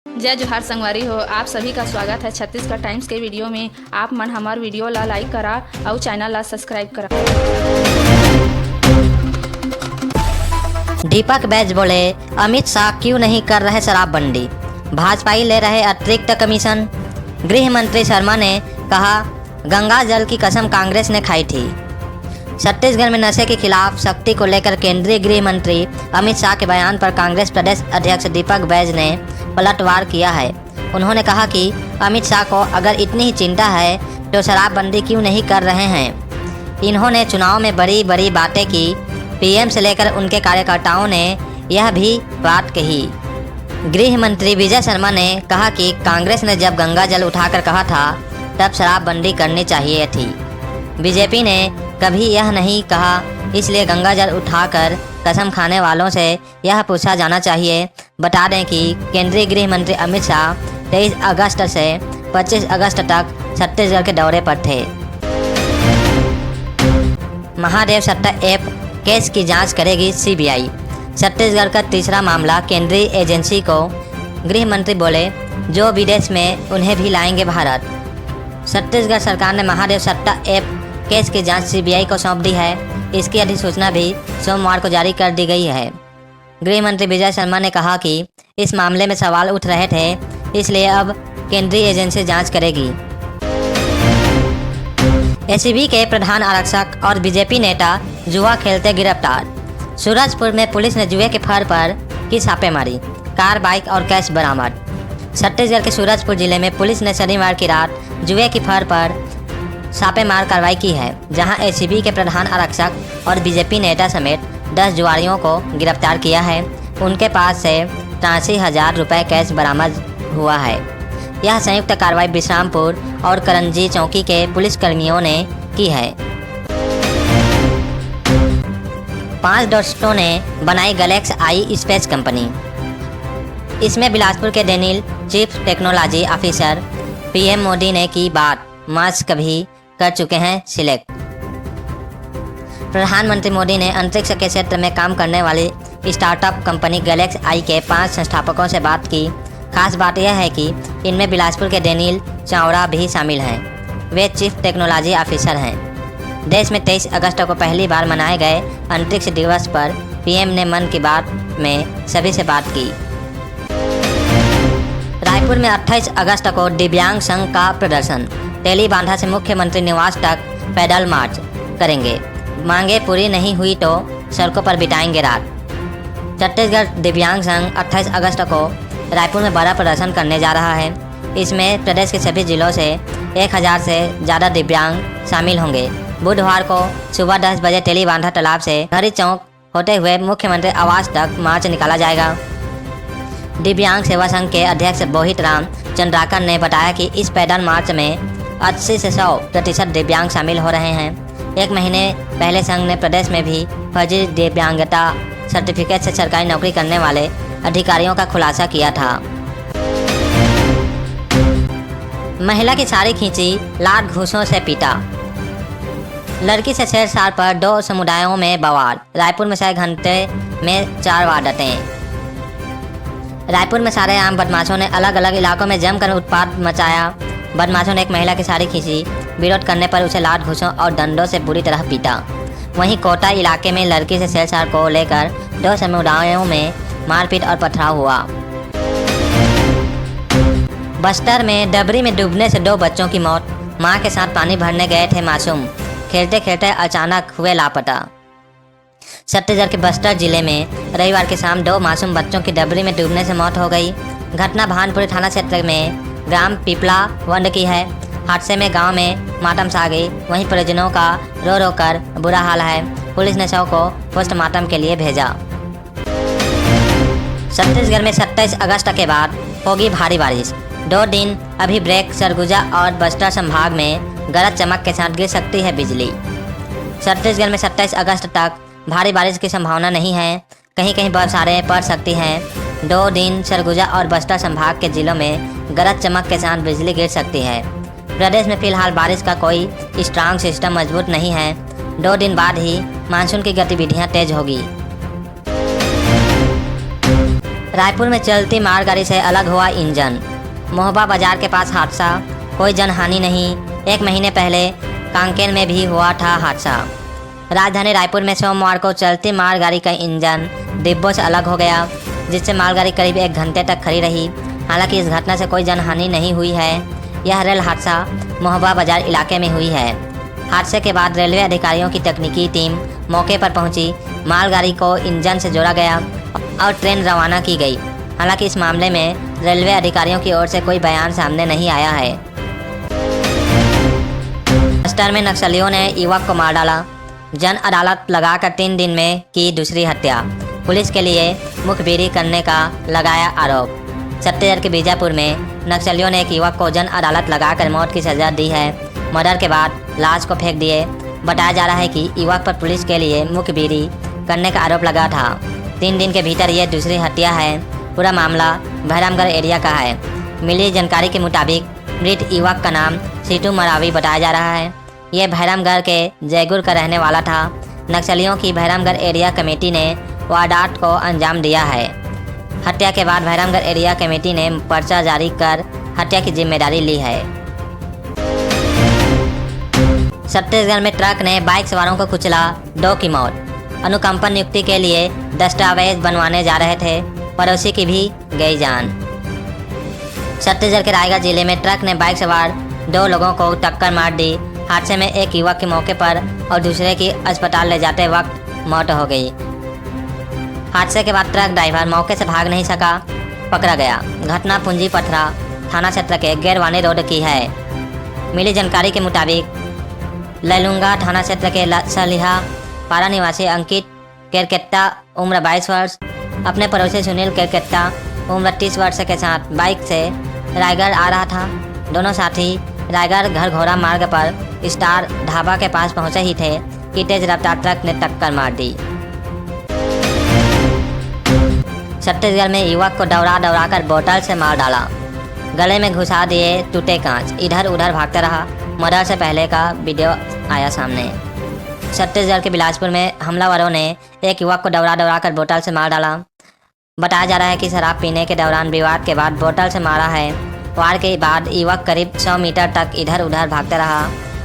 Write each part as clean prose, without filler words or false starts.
जय जोहार संगवारी हो। आप सभी का स्वागत है छत्तीसगढ़ टाइम्स के वीडियो में। आप मन हमार वीडियो ला लाइक करा और चैनल ला सब्सक्राइब करा। दीपक बैज बोले, अमित शाह क्यों नहीं कर रहे शराबबंदी, भाजपाई ले रहे अतिरिक्त कमीशन। गृह मंत्री शर्मा ने कहा, गंगा जल की कसम कांग्रेस ने खाई थी। छत्तीसगढ़ में नशे के खिलाफ सख्ती को लेकर केंद्रीय गृह मंत्री अमित शाह के बयान पर कांग्रेस प्रदेश अध्यक्ष दीपक बैज ने पलटवार किया है। उन्होंने कहा कि अमित शाह को अगर इतनी ही चिंता है तो शराबबंदी क्यों नहीं कर रहे हैं। इन्होंने चुनाव में बड़ी बड़ी बातें की। पीएम से लेकर उनके कार्यकर्ताओं ने यह भी बात कही। गृह मंत्री विजय शर्मा ने कहा कि कांग्रेस ने जब गंगा जल उठाकर कहा था तब शराबबंदी करनी चाहिए थी। बीजेपी ने कभी यह नहीं कहा, इसलिए गंगा जल उठाकर कसम खाने वालों से यह पूछा जाना चाहिए। बता दें कि केंद्रीय गृह मंत्री अमित शाह 23 अगस्त से 25 अगस्त तक छत्तीसगढ़ के दौरे पर थे। महादेव सट्टा ऐप केस की जांच करेगी सीबीआई। छत्तीसगढ़ का तीसरा मामला केंद्रीय एजेंसी को गृह मंत्री बोले, जो विदेश में उन्हें भी लाएंगे भारत। छत्तीसगढ़ सरकार ने महादेव सट्टा ऐप केस की जांच सीबीआई को सौंप दी है। इसकी अधिसूचना भी सोमवार को जारी कर दी गई है। गृह मंत्री विजय शर्मा ने कहा कि इस मामले में सवाल उठ रहे थे, इसलिए अब केंद्रीय एजेंसी जांच करेगी। एसीबी के प्रधान आरक्षक और बीजेपी नेता जुआ खेलते गिरफ्तार। सूरजपुर में पुलिस ने जुए के फर पर की छापेमारी, कार, बाइक और कैश बरामद। छत्तीसगढ़ के सूरजपुर जिले में पुलिस ने शनिवार की रात जुए की फर पर छापेमार कार्रवाई की है, जहां एसीबी के प्रधान आरक्षक और बीजेपी नेता समेत 10 जुआरियों को गिरफ्तार किया है। उनके पास से 83,000 रुपये कैश बरामद हुआ है। यह संयुक्त कार्रवाई विश्रामपुर और करंजी चौकी के पुलिसकर्मियों ने की है। 5 दोस्तों ने बनाई गैलेक्स आई स्पेस कंपनी। इसमें बिलासपुर के Daniel chief technology officer PM Modi ने की बात, मास्क भी कर चुके हैं सिलेक्ट। प्रधानमंत्री मोदी ने अंतरिक्ष के क्षेत्र में काम करने वाली स्टार्टअप कंपनी गैलेक्स आई के 5 संस्थापकों से बात की। खास बात यह है कि इनमें बिलासपुर के डेनियल चावड़ा भी शामिल हैं। वे चीफ टेक्नोलॉजी ऑफिसर हैं। देश में 23 अगस्त को पहली बार मनाए गए अंतरिक्ष दिवस पर पीएम ने मन की बात में सभी से बात की। रायपुर में 28 अगस्त को दिव्यांग संघ का प्रदर्शन। तेलीबांधा से मुख्यमंत्री निवास तक पैदल मार्च करेंगे। मांगे पूरी नहीं हुई तो सड़कों पर बिताएंगे रात। छत्तीसगढ़ दिव्यांग संघ 28 अगस्त को रायपुर में बड़ा प्रदर्शन करने जा रहा है। इसमें प्रदेश के सभी जिलों से 1000 से ज़्यादा दिव्यांग शामिल होंगे। बुधवार को सुबह 10 बजे तेलीबांधा तालाब से हरी चौक होते हुए मुख्यमंत्री आवास तक मार्च निकाला जाएगा। दिव्यांग सेवा संघ के अध्यक्ष बोहित राम चंद्राकर ने बताया कि इस पैदल मार्च में 80 से 100% दिव्यांग शामिल हो रहे हैं। 1 महीने पहले संघ ने प्रदेश में भी फर्जी दिव्यांगता सर्टिफिकेट से सरकारी नौकरी करने वाले अधिकारियों का खुलासा किया था। महिला की साड़ी खींची, लात घूंसों से पीटा। लड़की से छेड़छाड़ पर 2 समुदायों में बवाल। रायपुर में 6 घंटे में 4 वारदातें। रायपुर में सारेआम बदमाशों ने अलग अलग इलाकों में जमकर उत्पात मचाया। बदमाशों ने एक महिला की साड़ी खींची, विरोध करने पर उसे लात घूंसों और डंडों से बुरी तरह पीटा। वहीं कोटा इलाके में लड़की से छेड़छाड़ को लेकर 2 समुदायों में मारपीट और पथराव हुआ। बस्तर में डबरी में डूबने से 2 बच्चों की मौत। मां के साथ पानी भरने गए थे मासूम, खेलते खेलते अचानक हुए लापता। छत्तीसगढ़ के बस्तर जिले में रविवार की शाम 2 मासूम बच्चों की डबरी में डूबने से मौत हो गई। घटना भानपुरी थाना क्षेत्र में ग्राम पिपला वंड की है। हादसे में गांव में मातम छा गई। वहीं परिजनों का रो रो कर बुरा हाल है। पुलिस ने शव को पोस्टमार्टम के लिए भेजा। छत्तीसगढ़ में 27 अगस्त के बाद होगी भारी बारिश। 2 दिन अभी ब्रेक। सरगुजा और बस्तर संभाग में गरज चमक के साथ गिर सकती है बिजली। छत्तीसगढ़ में 27 अगस्त तक भारी बारिश की संभावना नहीं है। कहीं कहीं बौछारें पड़ सकती हैं। 2 दिन सरगुजा और बस्तर संभाग के जिलों में गरज चमक के साथ बिजली गिर सकती है। प्रदेश में फिलहाल बारिश का कोई स्ट्रांग सिस्टम मजबूत नहीं है। 2 दिन बाद ही मानसून की गतिविधियां तेज होगी। रायपुर में चलती मालगाड़ी से अलग हुआ इंजन। मोहबा बाजार के पास हादसा, कोई जनहानि नहीं। 1 महीने पहले कांकेर में भी हुआ था हादसा। राजधानी रायपुर में सोमवार को चलती मालगाड़ी का इंजन डिब्बों से अलग हो गया, जिससे मालगाड़ी करीब 1 घंटे तक खड़ी रही। हालांकि इस घटना से कोई जनहानि नहीं हुई है। यह रेल हादसा मोहबा बाजार इलाके में हुई है। हादसे के बाद रेलवे अधिकारियों की तकनीकी टीम मौके पर पहुंची, मालगाड़ी को इंजन से जोड़ा गया और ट्रेन रवाना की गई। हालांकि इस मामले में रेलवे अधिकारियों की ओर से कोई बयान सामने नहीं आया है। बस्तर में नक्सलियों ने युवक को मार डाला। जन अदालत लगाकर 3 दिन में की दूसरी हत्या। पुलिस के लिए मुखबिरी करने का लगाया आरोप। छत्तीसगढ़ के बीजापुर में नक्सलियों ने एक युवक को जन अदालत लगाकर मौत की सजा दी है। मर्डर के बाद लाश को फेंक दिए। बताया जा रहा है कि युवक पर पुलिस के लिए मुखबिरी करने का आरोप लगा था। 3 दिन के भीतर यह दूसरी हत्या है। पूरा मामला भैरमगढ़ एरिया का है। मिली जानकारी के मुताबिक मृत युवक का नाम सीटू मरावी बताया जा रहा है। यह भैरमगढ़ के जयगुर का रहने वाला था। नक्सलियों की भैरमगढ़ एरिया कमेटी ने वारदात को अंजाम दिया है। हत्या के बाद भैरमगढ़ एरिया कमेटी ने पर्चा जारी कर हत्या की जिम्मेदारी ली है। छत्तीसगढ़ में ट्रक ने बाइक सवारों को कुचला, 2 की मौत। अनुकंपन नियुक्ति के लिए दस्तावेज बनवाने जा रहे थे, पड़ोसी की भी गई जान। छत्तीसगढ़ के रायगढ़ जिले में ट्रक ने बाइक सवार 2 लोगों को टक्कर मार दी। हादसे में एक युवक की मौके पर और दूसरे की अस्पताल ले जाते वक्त मौत हो गई। हादसे के बाद ट्रक ड्राइवर मौके से भाग नहीं सका, पकड़ा गया। घटना पूंजी पथरा थाना क्षेत्र के गैरवानी रोड की है। मिली जानकारी के मुताबिक लैलूंगा थाना क्षेत्र के सलिहा पारा निवासी अंकित केरकेट्टा उम्र 22 वर्ष अपने पड़ोसी सुनील केरकेट्टा उम्र 30 वर्ष के साथ बाइक से रायगढ़ आ रहा था। दोनों साथी रायगढ़ घर घोड़ा मार्ग पर स्टार ढाबा के पास पहुंचे ही थे कि तेज रफ्तार ट्रक ने टक्कर मार दी। छत्तीसगढ़ में युवक को दौड़ा कर बोतल से मार डाला। गले में घुसा दिए टूटे कांच, इधर उधर भागता रहा। मर्डर से पहले का वीडियो आया सामने। छत्तीसगढ़ के बिलासपुर में हमलावरों ने एक युवक को दौड़ा कर बोतल से मार डाला। बताया जा रहा है कि शराब पीने के दौरान विवाद के बाद बोतल से मारा है। वार के बाद युवक करीब 100 मीटर तक इधर उधर भागता रहा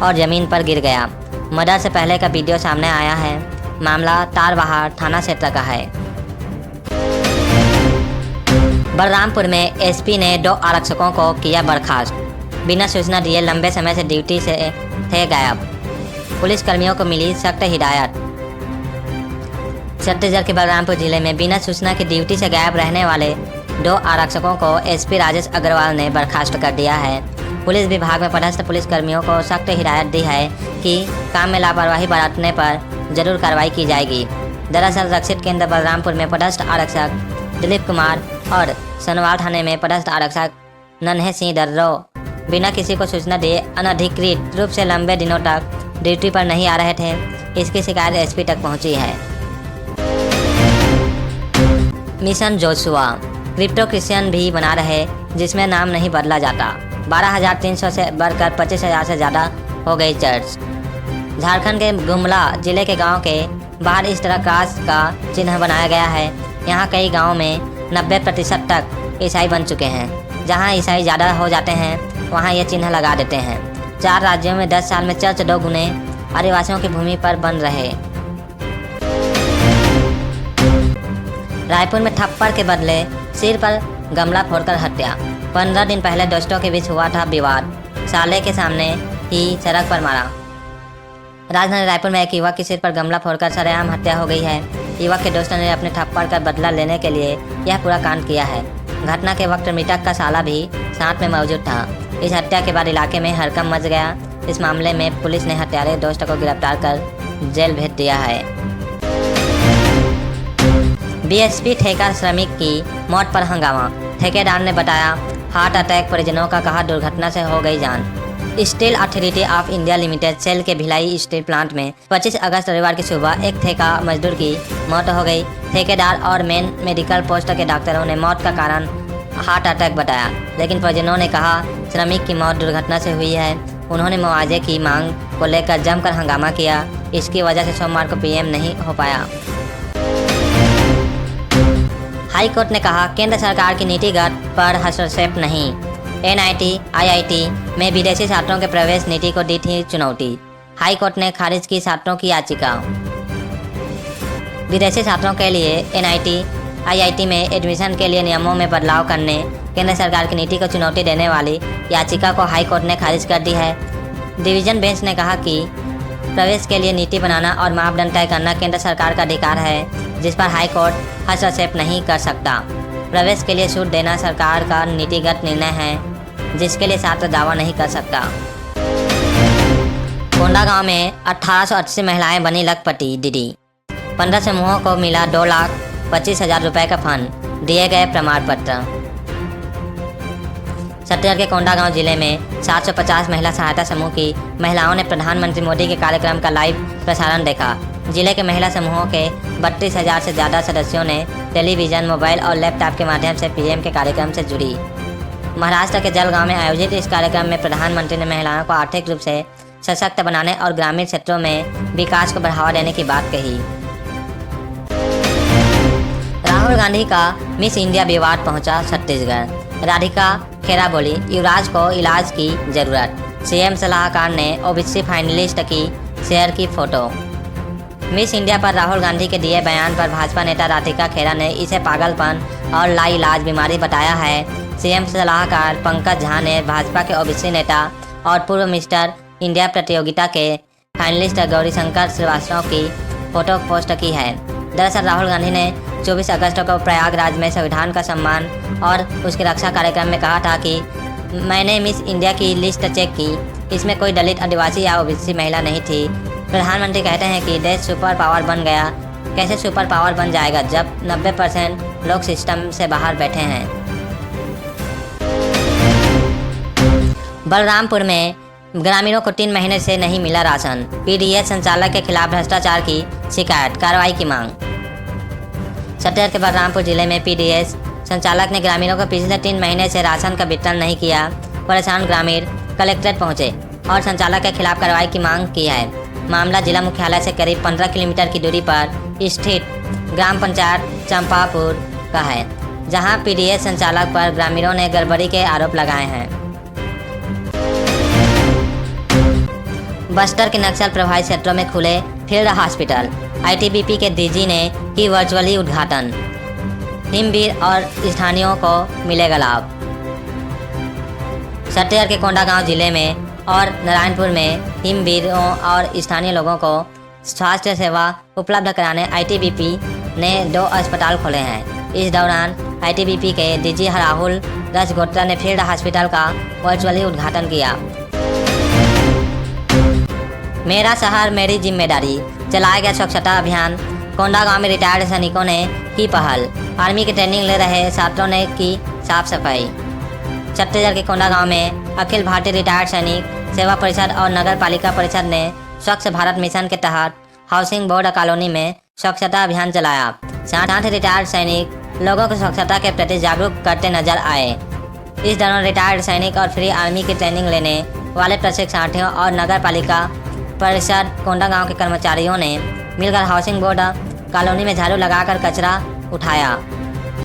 और जमीन पर गिर गया। मर्डर से पहले का वीडियो सामने आया है। मामला तारबहार थाना क्षेत्र का है। बलरामपुर में एसपी ने 2 आरक्षकों को किया बर्खास्त। बिना सूचना दिए लंबे समय से ड्यूटी से थे गायब। पुलिस कर्मियों को मिली सख्त हिदायत। छत्तीसगढ़ के बलरामपुर जिले में बिना सूचना की ड्यूटी से गायब रहने वाले 2 आरक्षकों को एसपी राजेश अग्रवाल ने बर्खास्त कर दिया है। पुलिस विभाग में पदस्थ पुलिस कर्मियों को सख्त हिदायत दी है कि काम में लापरवाही बरतने पर जरूर कार्रवाई की जाएगी। दरअसल रक्षित केंद्र बलरामपुर में पदस्थ आरक्षक दिलीप कुमार और सनवाल थाने में पदस्थ आरक्षक नन्हे सिंह दर्रो बिना किसी को सूचना दिए अनधिकृत रूप से लंबे दिनों तक ड्यूटी पर नहीं आ रहे थे। इसकी शिकायत एसपी तक पहुंची है। मिशन जोशुआ क्रिप्टो क्रिश्चियन भी बना रहे, जिसमें नाम नहीं बदला जाता। 12,300 से बढ़कर 25,000 से ज़्यादा हो गई चर्च। झारखंड के गुमला जिले के गांव के बाहर इस तरह क्रॉस का चिन्ह बनाया गया है। यहाँ कई गांवों में 90% तक ईसाई बन चुके हैं। जहाँ ईसाई ज़्यादा हो जाते हैं वहाँ ये चिन्ह लगा देते हैं। 4 राज्यों में 10 साल में चर्च 2 गुने आदिवासियों की भूमि पर बन रहे। रायपुर में थप्पड़ के बदले सिर पर गमला फोड़कर हत्या। 15 दिन पहले दोस्तों के बीच हुआ था विवाद। साले के सामने ही सड़क पर मारा। राजधानी रायपुर में एक युवक की सिर पर गमला फोड़कर सरेआम हत्या हो गई है। युवक के दोस्तों ने अपने थप्पड़ का बदला लेने के लिए यह पूरा कांड किया है। घटना के वक्त मृतक का साला भी साथ में मौजूद था। इस हत्या के बाद इलाके में हड़कंप मच गया। इस मामले में पुलिस ने हत्यारे दोस्त को गिरफ्तार कर जेल भेज दिया है। बीएसपी ठेका श्रमिक की मौत पर हंगामा। ठेकेदार ने बताया हार्ट अटैक, परिजनों का कहा दुर्घटना से हो गई जान। Steel authority of India limited SAIL के भिलाई स्टील प्लांट में 25 अगस्त रविवार की सुबह एक ठेका मजदूर की मौत हो गई। ठेकेदार और मेन मेडिकल पोस्ट के डॉक्टरों ने मौत का कारण हार्ट अटैक बताया, लेकिन परिजनों ने कहा श्रमिक की मौत दुर्घटना से हुई है। उन्होंने मुआवजे की मांग को लेकर जमकर हंगामा किया। इसकी वजह से सोमवार को पीएम नहीं हो पाया। हाई कोर्ट ने कहा केंद्र सरकार की नीतिगत पर हस्तक्षेप नहीं। NIT, IIT में विदेशी छात्रों के प्रवेश नीति को दी थी चुनौती। हाई कोर्ट ने खारिज की छात्रों की याचिका। विदेशी छात्रों के लिए NIT, IIT में एडमिशन के लिए नियमों में बदलाव करने केंद्र सरकार की नीति को चुनौती देने वाली याचिका को हाई कोर्ट ने खारिज कर दी है। डिवीजन बेंच ने कहा कि प्रवेश के लिए नीति बनाना और मापदंड तय करना केंद्र सरकार का अधिकार है, जिस पर हाई कोर्ट हस्तक्षेप नहीं कर सकता। प्रवेश के लिए छूट देना सरकार का नीतिगत निर्णय है, जिसके लिए छात्र दावा नहीं कर सकता। कोंडागांव में 1880 महिलाएं बनी लखपति दीदी। 15 समूहों को मिला 2,25,000 रुपये का फंड, दिए गए प्रमाण पत्र। छत्तीसगढ़ के कोंडागांव जिले में 750 महिला सहायता समूह की महिलाओं ने प्रधानमंत्री मोदी के कार्यक्रम का लाइव प्रसारण देखा। जिले के महिला समूहों के 32,000 से ज़्यादा सदस्यों ने टेलीविज़न, मोबाइल और लैपटॉप के माध्यम से PM के कार्यक्रम से जुड़ी। महाराष्ट्र के जलगांव में आयोजित इस कार्यक्रम में प्रधानमंत्री ने महिलाओं को आर्थिक रूप से सशक्त बनाने और ग्रामीण क्षेत्रों में विकास को बढ़ावा देने की बात कही। राहुल गांधी का मिस इंडिया विवाद पहुंचा छत्तीसगढ़। राधिका खेरा बोली, युवराज को इलाज की जरूरत। CM सलाहकार ने OBC फाइनलिस्ट की शेयर की फोटो। मिस इंडिया पर राहुल गांधी के दिए बयान पर भाजपा नेता राधिका खेरा ने इसे पागलपन और लाइलाज बीमारी बताया है। CM सलाहकार पंकज झा ने भाजपा के OBC नेता और पूर्व मिस्टर इंडिया प्रतियोगिता के फाइनलिस्ट गौरीशंकर श्रीवास्तव की फोटो पोस्ट की है। दरअसल राहुल गांधी ने 24 अगस्त को प्रयागराज में संविधान का सम्मान और उसकी रक्षा कार्यक्रम में कहा था कि मैंने मिस इंडिया की लिस्ट चेक की, इसमें कोई दलित, आदिवासी या OBC महिला नहीं थी। प्रधानमंत्री कहते हैं कि देश सुपर पावर बन गया। कैसे सुपर पावर बन जाएगा जब 90% लोग सिस्टम से बाहर बैठे हैं। बलरामपुर में ग्रामीणों को 3 महीने से नहीं मिला राशन। PDS संचालक के खिलाफ भ्रष्टाचार की शिकायत, कार्रवाई की मांग। छत्तीसगढ़ के बलरामपुर जिले में PDS संचालक ने ग्रामीणों को पिछले 3 महीने से राशन का वितरण नहीं किया। परेशान ग्रामीण कलेक्ट्रेट पहुंचे और संचालक के खिलाफ कार्रवाई की मांग की है। मामला जिला मुख्यालय से करीब 15 किलोमीटर की दूरी पर स्थित ग्राम पंचायत चंपापुर का है, जहां PDS संचालक पर ग्रामीणों ने गड़बड़ी के आरोप लगाए हैं। बस्तर के नक्सल प्रभावित क्षेत्रों में खुले फील्ड हॉस्पिटल। ITBP के DG ने की वर्चुअली उद्घाटन। हिमवीर और स्थानीयों को मिलेगा लाभ। छत्तीसगढ़ के कोंडागांव जिले में और नारायणपुर में हिमवीरों और स्थानीय लोगों को स्वास्थ्य सेवा उपलब्ध कराने ITBP ने 2 अस्पताल खोले हैं। इस दौरान ITBP के DG राहुल राजगोत्रा ने फील्ड हॉस्पिटल का वर्चुअली उद्घाटन किया। मेरा शहर मेरी जिम्मेदारी चलाया गया स्वच्छता अभियान। कोंडागांव में रिटायर्ड सैनिकों ने की पहल। आर्मी की ट्रेनिंग ले रहे छात्रों ने की साफ सफाई। छत्तीसगढ़ के कोंडागांव में अखिल भारतीय रिटायर्ड सैनिक सेवा परिषद और नगर पालिका परिषद ने स्वच्छ भारत मिशन के तहत हाउसिंग बोर्ड कॉलोनी में स्वच्छता अभियान चलाया। साथ ही रिटायर्ड सैनिक लोगों को स्वच्छता के प्रति जागरूक करते नजर आए। इस दौरान रिटायर्ड सैनिक और फ्री आर्मी की ट्रेनिंग लेने वाले प्रशिक्षणार्थियों और नगर पालिका परिषद कोंडागांव के कर्मचारियों ने मिलकर हाउसिंग बोर्ड कॉलोनी में झाड़ू लगाकर कचरा उठाया।